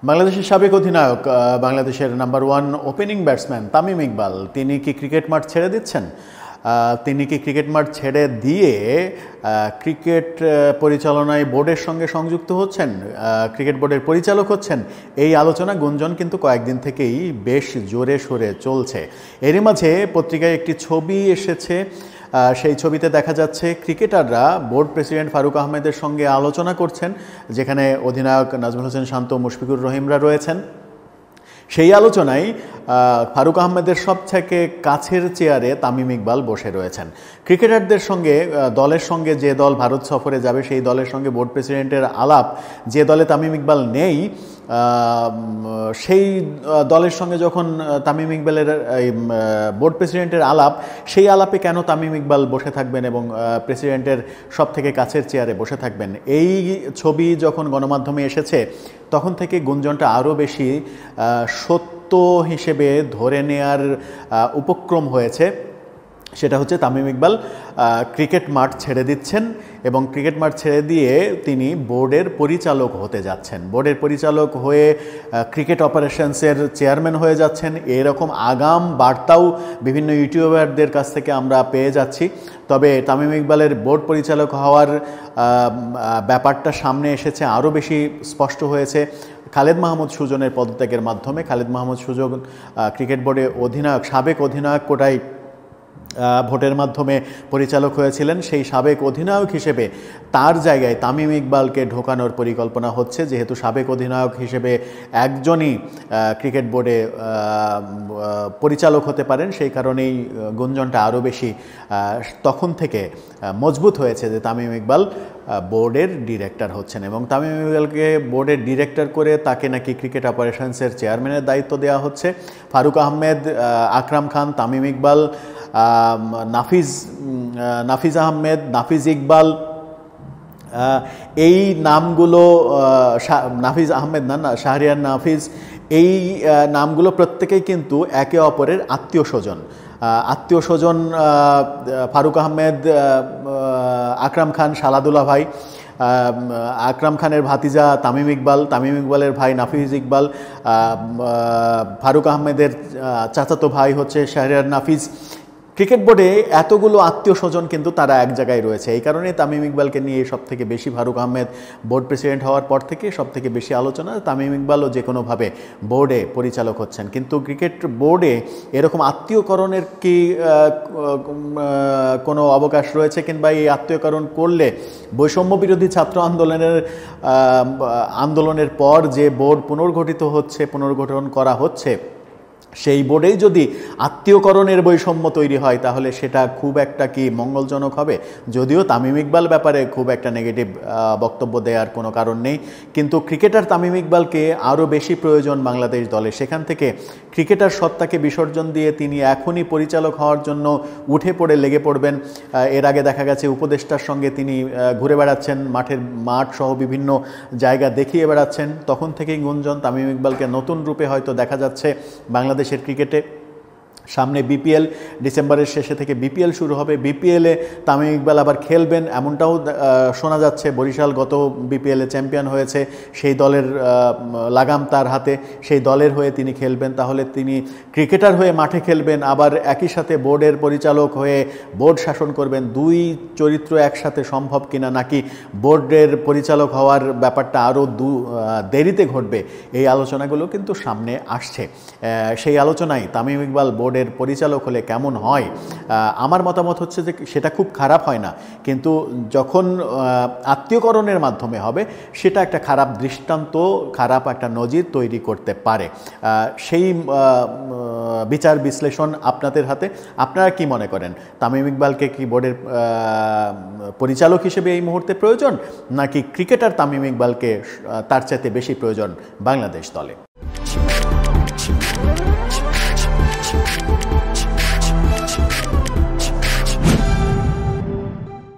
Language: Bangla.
বাংলাদেশের সাবেক অধিনায়ক বাংলাদেশের number one opening batsman Tamim Iqbal তিনি কি ক্রিকেট মাঠ ছেড়ে দিচ্ছেন? তিনি কি ক্রিকেট মাঠ ছেড়ে দিয়ে ক্রিকেট পরিচালনায় বোর্ডের সঙ্গে সংযুক্ত হচ্ছেন, ক্রিকেট বোর্ডের পরিচালক হচ্ছেন? এই আলোচনা গুঞ্জন কিন্তু কয়েকদিন থেকেই বেশ জোরে সোরে চলছে। এরই মাঝে পত্রিকায় একটি ছবি এসেছে, সেই ছবিতে দেখা যাচ্ছে ক্রিকেটাররা বোর্ড প্রেসিডেন্ট ফারুক আহমেদের সঙ্গে আলোচনা করছেন, যেখানে অধিনায়ক নাজমুল হোসেন শান্ত, মুশফিকুর রহিমরা রয়েছেন। সেই আলোচনায় ফারুক আহমেদের সবথেকে কাছের চেয়ারে তামিম ইকবাল বসে রয়েছেন। ক্রিকেটারদের সঙ্গে, দলের সঙ্গে যে দল ভারত সফরে যাবে সেই দলের সঙ্গে বোর্ড প্রেসিডেন্টের আলাপ, যে দলে তামিম ইকবাল নেই সেই দলের সঙ্গে যখন তামিম ইকবালের বোর্ড প্রেসিডেন্টের আলাপ, সেই আলাপে কেন তামিম ইকবাল বসে থাকবেন এবং প্রেসিডেন্টের সবথেকে কাছের চেয়ারে বসে থাকবেন? এই ছবি যখন গণমাধ্যমে এসেছে তখন থেকে গুঞ্জনটা আরও বেশি সত্য হিসেবে ধরে নেয়ার উপক্রম হয়েছে। সেটা হচ্ছে তামিম ইকবাল ক্রিকেট মাঠ ছেড়ে দিচ্ছেন এবং ক্রিকেট মাঠ ছেড়ে দিয়ে তিনি বোর্ডের পরিচালক হতে যাচ্ছেন। বোর্ডের পরিচালক হয়ে ক্রিকেট অপারেশনসের চেয়ারম্যান হয়ে যাচ্ছেন, এরকম আগাম বার্তাও বিভিন্ন ইউটিউবারদের কাছ থেকে আমরা পেয়ে যাচ্ছি। তবে তামিম ইকবালের বোর্ড পরিচালক হওয়ার ব্যাপারটা সামনে এসেছে, আরও বেশি স্পষ্ট হয়েছে খালেদ মাহমুদ সুজনের পদত্যাগের মাধ্যমে। খালেদ মাহমুদ সুজন ক্রিকেট বোর্ডে অধিনায়ক, সাবেক অধিনায়ক কোটায় ভোটের মাধ্যমে পরিচালক হয়েছিলেন। সেই সাবেক অধিনায়ক হিসেবে তার জায়গায় তামিম ইকবালকে ঢোকানোর পরিকল্পনা হচ্ছে, যেহেতু সাবেক অধিনায়ক হিসেবে একজনই ক্রিকেট বোর্ডে পরিচালক হতে পারেন। সেই কারণেই গুঞ্জনটা আরও বেশি তখন থেকে মজবুত হয়েছে যে তামিম ইকবাল বোর্ডের ডিরেক্টর হচ্ছেন এবং তামিম ইকবালকে বোর্ডের ডিরেক্টর করে তাকে নাকি ক্রিকেট অপারেশনসের চেয়ারম্যানের দায়িত্ব দেওয়া হচ্ছে। ফারুক আহমেদ, আকরাম খান, তামিম ইকবাল, নাফিজ আহমেদ, নাফিজ ইকবাল, এই নামগুলো, নাফিজ আহমেদ না, শাহরিয়ার নাফিজ, এই নামগুলো প্রত্যেকেই কিন্তু একে অপরের আত্মীয় স্বজন। ফারুক আহমেদ, আকরাম খান শালাদুল্লাহ ভাই, আকরাম খানের ভাতিজা তামিম ইকবাল, তামিম ইকবালের ভাই নাফিজ ইকবাল, ফারুক আহমেদের চাচাতো ভাই হচ্ছে শাহরিয়ার নাফিজ। ক্রিকেট বোর্ডে এতগুলো আত্মীয় স্বজন কিন্তু তারা এক জায়গায় রয়েছে। এই কারণে তামিম ইকবালকে নিয়ে সবথেকে বেশি, ফারুক আহমেদ বোর্ড প্রেসিডেন্ট হওয়ার পর থেকে সবথেকে বেশি আলোচনা তামিম ইকবালও যে কোনোভাবে বোর্ডে পরিচালক হচ্ছেন। কিন্তু ক্রিকেট বোর্ডে এরকম আত্মীয়করণের কি কোনো অবকাশ রয়েছে, কিংবা এই আত্মীয়করণ করলে বৈষম্য বিরোধী ছাত্র আন্দোলনের পর যে বোর্ড পুনর্গঠন করা হচ্ছে, সেই বোর্ডেই যদি আত্মীয়করণের বৈষম্য তৈরি হয় তাহলে সেটা খুব একটা কি মঙ্গলজনক হবে? যদিও তামিম ইকবাল ব্যাপারে খুব একটা নেগেটিভ বক্তব্য দেওয়ার কোনো কারণ নেই, কিন্তু ক্রিকেটার তামিম ইকবালকে আরও বেশি প্রয়োজন বাংলাদেশ দলে। সেখান থেকে ক্রিকেটার সত্তাকে বিসর্জন দিয়ে তিনি এখনই পরিচালক হওয়ার জন্য উঠে পড়ে লেগে পড়বেন। এর আগে দেখা গেছে উপদেষ্টার সঙ্গে তিনি ঘুরে বেড়াচ্ছেন, মাঠ সহ বিভিন্ন জায়গা দেখিয়ে বেড়াচ্ছেন। তখন থেকেই গুঞ্জন তামিম ইকবালকে নতুন রূপে হয়তো দেখা যাচ্ছে বাংলাদেশের ক্রিকেটে। সামনে বিপিএল, ডিসেম্বরের শেষে থেকে বিপিএল শুরু হবে। বিপিএলে তামিম ইকবাল আবার খেলবেন এমনটাও শোনা যাচ্ছে। বরিশাল গত বিপিএলে চ্যাম্পিয়ন হয়েছে, সেই দলের লাগাম তার হাতে, সেই দলের হয়ে তিনি খেলবেন। তাহলে তিনি ক্রিকেটার হয়ে মাঠে খেলবেন, আবার একই সাথে বোর্ডের পরিচালক হয়ে বোর্ড শাসন করবেন। দুই চরিত্র একসাথে সম্ভব কিনা, নাকি বোর্ডের পরিচালক হওয়ার ব্যাপারটা আরও দেরিতে ঘটবে, এই আলোচনাগুলো কিন্তু সামনে আসছে। সেই আলোচনায় তামিম ইকবাল বোর্ডের পরিচালক হলে কেমন হয়? আমার মতামত হচ্ছে যে সেটা খুব খারাপ হয় না, কিন্তু যখন আত্মীয়করণের মাধ্যমে হবে সেটা একটা খারাপ দৃষ্টান্ত, খারাপ একটা নজির তৈরি করতে পারে। সেই বিচার বিশ্লেষণ আপনাদের হাতে। আপনারা কি মনে করেন, তামিম ইকবালকে কি বোর্ডের পরিচালক হিসেবে এই মুহূর্তে প্রয়োজন, নাকি ক্রিকেটার তামিম ইকবালকে তার চাইতে বেশি প্রয়োজন বাংলাদেশ দলে?